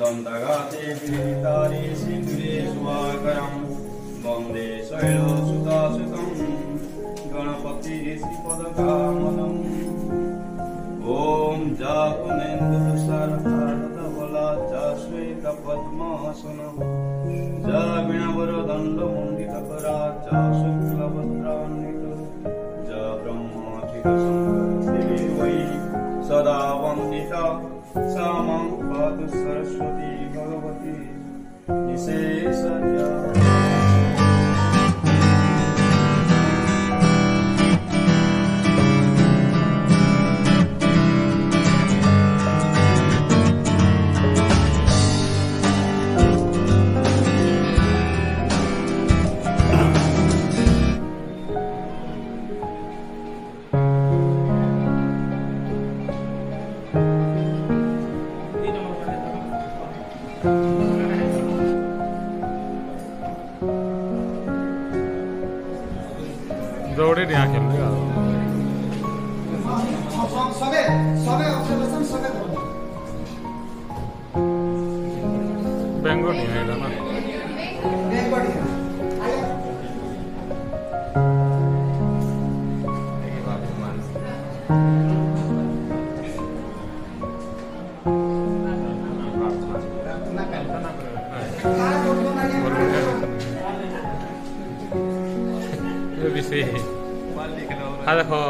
दन्तगाते विदितारे शीघ्रे स्वाकरं वन्दे शैलसुतासुतं गणपति श्रीपदकामदम् ॐ जाकुनेन्दुतुषारहारधवला श्वेतपद्मासनं वीणावरदण्डमण्डितकरा शुक्लवस्त्रान्वितो ब्रह्मचिरसंस्थितिर्वै सदा वन्दिता सा मां पातु सरस्वती भगवती निशेषज्ञा। दौड़े यहाँ खेल रहे सबे सबे ऑब्जर्वेशन सबे करो बेंगो नहीं है ना बेंगो नहीं आया से हाँ देखो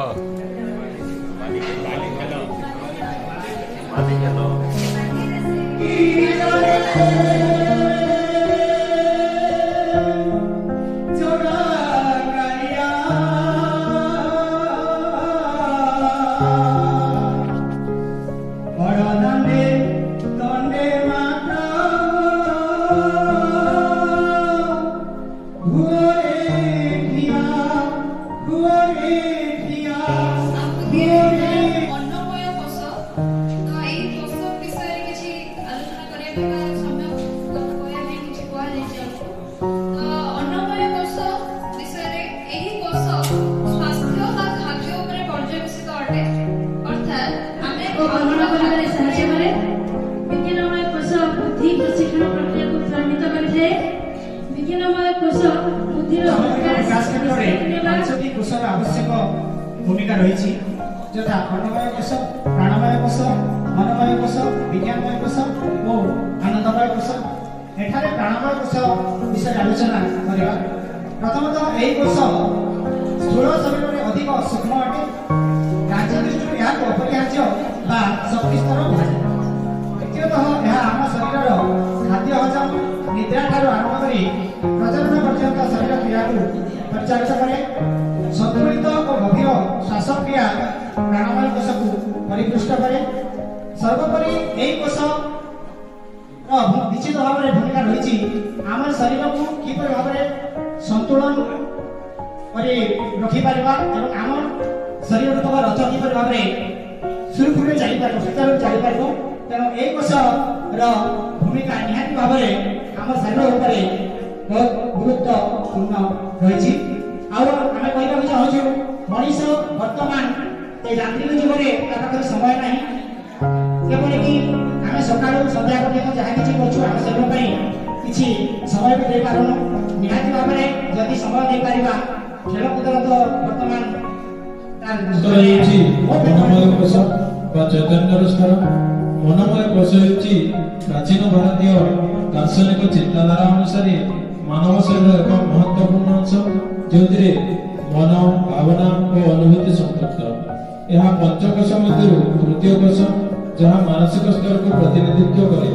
आवश्यक भूमिका रही जथा अन्नमय कोश प्राणमय कोश मनमय कोश विज्ञानमय कोश और आनंदमय कोश। एठारे प्राणमय कोश विषय आलोचना करवा। प्रथमतः यही कोश स्थूल शरीर में अधिक सूक्ष्म अटे कार्य दृष्टि यह अपरिहार्य बा शक्ति स्तर भाई। द्वितीयतः यह आम शरीर खाद्य हजम निद्रा ठारू आरंभ कर प्रजनन पर्यंत शरीर क्रिया को परिचालित करे। संतुलित और गभीर श्वासक्रिया प्राणमय कोश को परिपुष्ट करे। सर्वोपरि यही कोश निश्चित भाव में भूमिका रही आम शरीर को किपर भाव में संतुलन रखिपर और आम शरीर रूपक रथ किपर भाव में सुरखुरे चलीपर सुचारू चलीपर। तेणु यही कोश भूमिका निहाती भाव में आम शरीर उपर बहुत गुरुत्वपूर्ण रही। आम कहना चाहूँ मनीष बर्तमान यांत्रिक जीवन में समय ना केवल कि आम सका सन्ध्या पर्यटन जहाँ किसी करूँ आम शरीर किसी समय भी दे पारुन निहाती भाव में जदि समय दे पारिबा खेलकूद तो बर्तमान मनमय कोश चैतन्य स्तर। मनमय कोश प्राचीन भारतीय दार्शनिक चिंताधारा अनुसार मानव शरीर एक महत्वपूर्ण अंश जो मन भावना और अनुभूति संपृक्त। यह पंचकोश मध्य तृतीय कोश जहाँ मानसिक स्तर को प्रतिनिधित्व करे।